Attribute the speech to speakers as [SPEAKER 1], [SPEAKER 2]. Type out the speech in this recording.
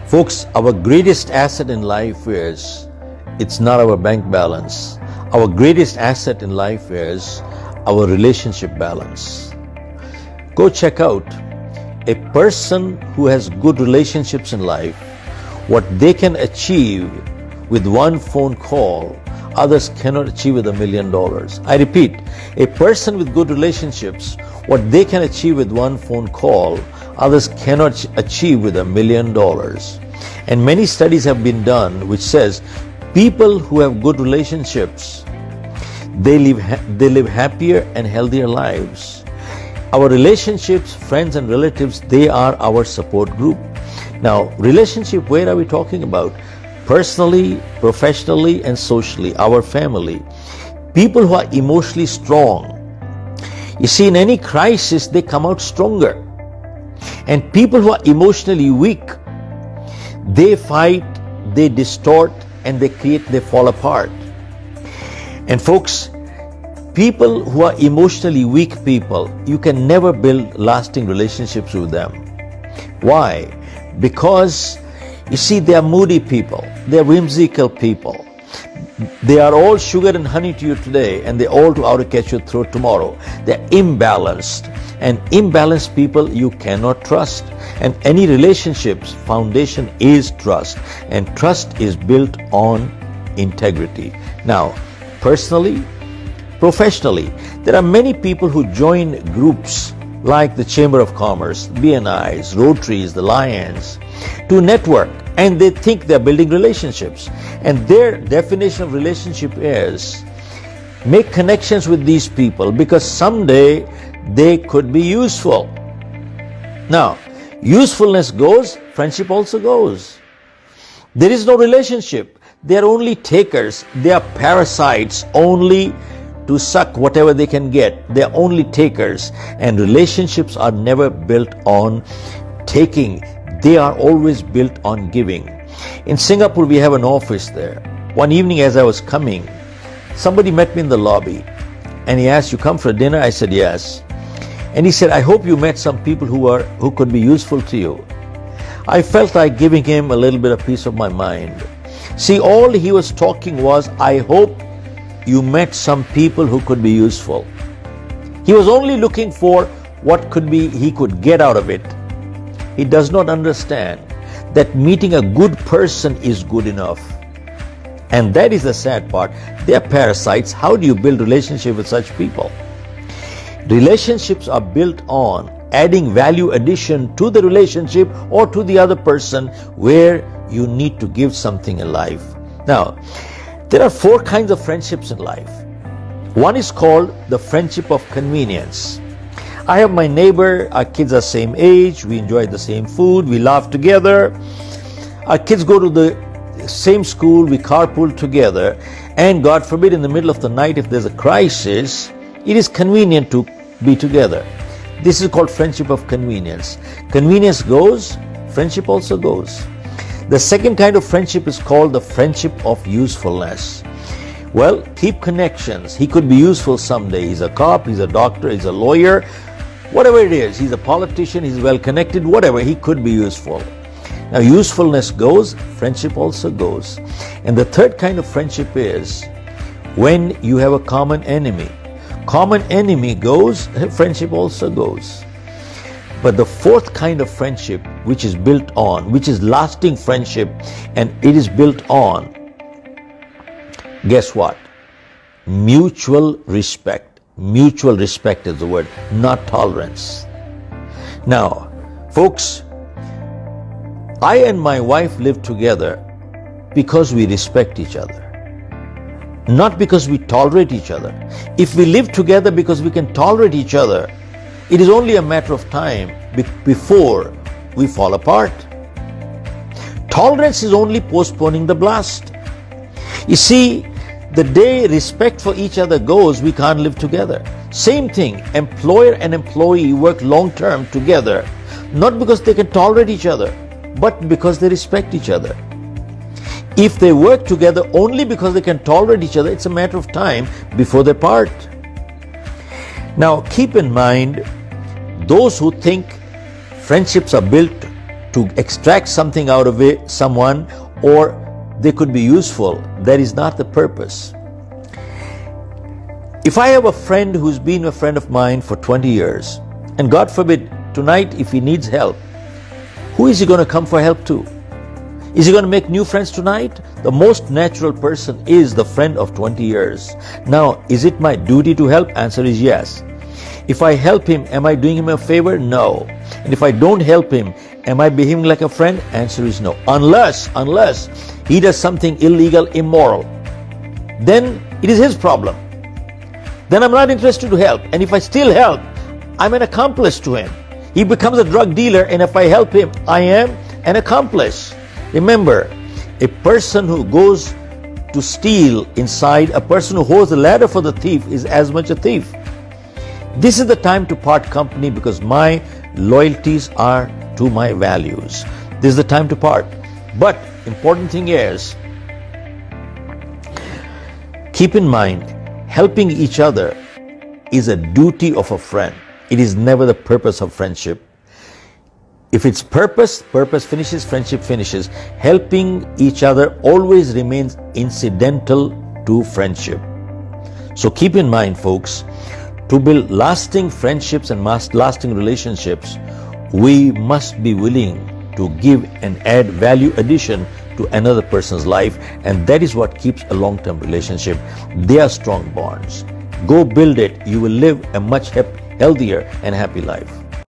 [SPEAKER 1] Folks, our greatest asset in life it's not our bank balance. Our greatest asset in life is our relationship balance. Go check out a person who has good relationships in life, what they can achieve with one phone call, others cannot achieve with $1 million. I repeat, a person with good relationships, what they can achieve with one phone call, others cannot achieve with $1 million. And many studies have been done which says people who have good relationships, they live happier and healthier lives. Our relationships, friends and relatives, they are our support group. Now, relationship, where are we talking about? Personally, professionally, and socially, our family. People who are emotionally strong. You see, in any crisis, they come out stronger. And people who are emotionally weak, they fight, they distort, and they fall apart. And folks, people who are emotionally weak people, you can never build lasting relationships with them. Why? Because, you see, they are moody people, they are whimsical people. They are all sugar and honey to you today, and they're all out to catch your throat tomorrow. They're imbalanced. And imbalanced people you cannot trust. And any relationship's foundation is trust. And trust is built on integrity. Now, personally, professionally, there are many people who join groups like the Chamber of Commerce, BNIs, Rotaries, the Lions, to network, and they think they're building relationships. And their definition of relationship is make connections with these people because someday they could be useful. Now, usefulness goes, friendship also goes. There is no relationship. They are only takers. They are parasites only to suck whatever they can get. They are only takers. And relationships are never built on taking. They are always built on giving. In Singapore, we have an office there. One evening as I was coming, somebody met me in the lobby and he asked, "You come for dinner?" I said, "Yes." And he said, "I hope you met some people who could be useful to you." I felt like giving him a little bit of peace of my mind. See, all he was talking was, I hope you met some people who could be useful. He was only looking for what he could get out of it. He does not understand that meeting a good person is good enough. And that is the sad part. They are parasites. How do you build relationship with such people? Relationships are built on adding value addition to the relationship or to the other person where you need to give something in life. Now, there are 4 kinds of friendships in life. One is called the friendship of convenience. I have my neighbor, our kids are same age, we enjoy the same food, we laugh together. Our kids go to the same school, we carpool together, and God forbid in the middle of the night if there's a crisis, it is convenient to be together. This is called friendship of convenience. Convenience goes, friendship also goes. The second kind of friendship is called the friendship of usefulness. Well, keep connections. He could be useful someday. He's a cop, he's a doctor, he's a lawyer, whatever it is. He's a politician, he's well connected, whatever, he could be useful. Now, usefulness goes, friendship also goes. And the third kind of friendship is when you have a common enemy. Common enemy goes, friendship also goes. But the fourth kind of friendship, which is built on, which is lasting friendship, and it is built on, guess what? Mutual respect. Mutual respect is the word, not tolerance. Now, folks, I and my wife live together because we respect each other. Not because we tolerate each other. If we live together because we can tolerate each other, it is only a matter of time before we fall apart. Tolerance is only postponing the blast. You see, the day respect for each other goes, we can't live together. Same thing, employer and employee work long term together, not because they can tolerate each other, but because they respect each other. If they work together only because they can tolerate each other, it's a matter of time before they part. Now, keep in mind, those who think friendships are built to extract something out of it, someone, or they could be useful. That is not the purpose. If I have a friend who's been a friend of mine for 20 years, and God forbid, tonight if he needs help, who is he going to come for help to? Is he going to make new friends tonight? The most natural person is the friend of 20 years. Now, is it my duty to help? Answer is yes. If I help him, am I doing him a favor? No. And if I don't help him, am I behaving like a friend? Answer is no. Unless he does something illegal, immoral, then it is his problem. Then I'm not interested to help. And if I still help, I'm an accomplice to him. He becomes a drug dealer, and if I help him, I am an accomplice. Remember, a person who goes to steal inside, a person who holds the ladder for the thief is as much a thief. This is the time to part company because my loyalties are to my values. This is the time to part. But important thing is, keep in mind, helping each other is a duty of a friend. It is never the purpose of friendship. If it's purpose finishes, friendship finishes. Helping each other always remains incidental to friendship. So keep in mind, folks, to build lasting friendships and lasting relationships, we must be willing to give and add value addition to another person's life, and that is what keeps a long-term relationship. They are strong bonds. Go build it. You will live a much healthier and happy life.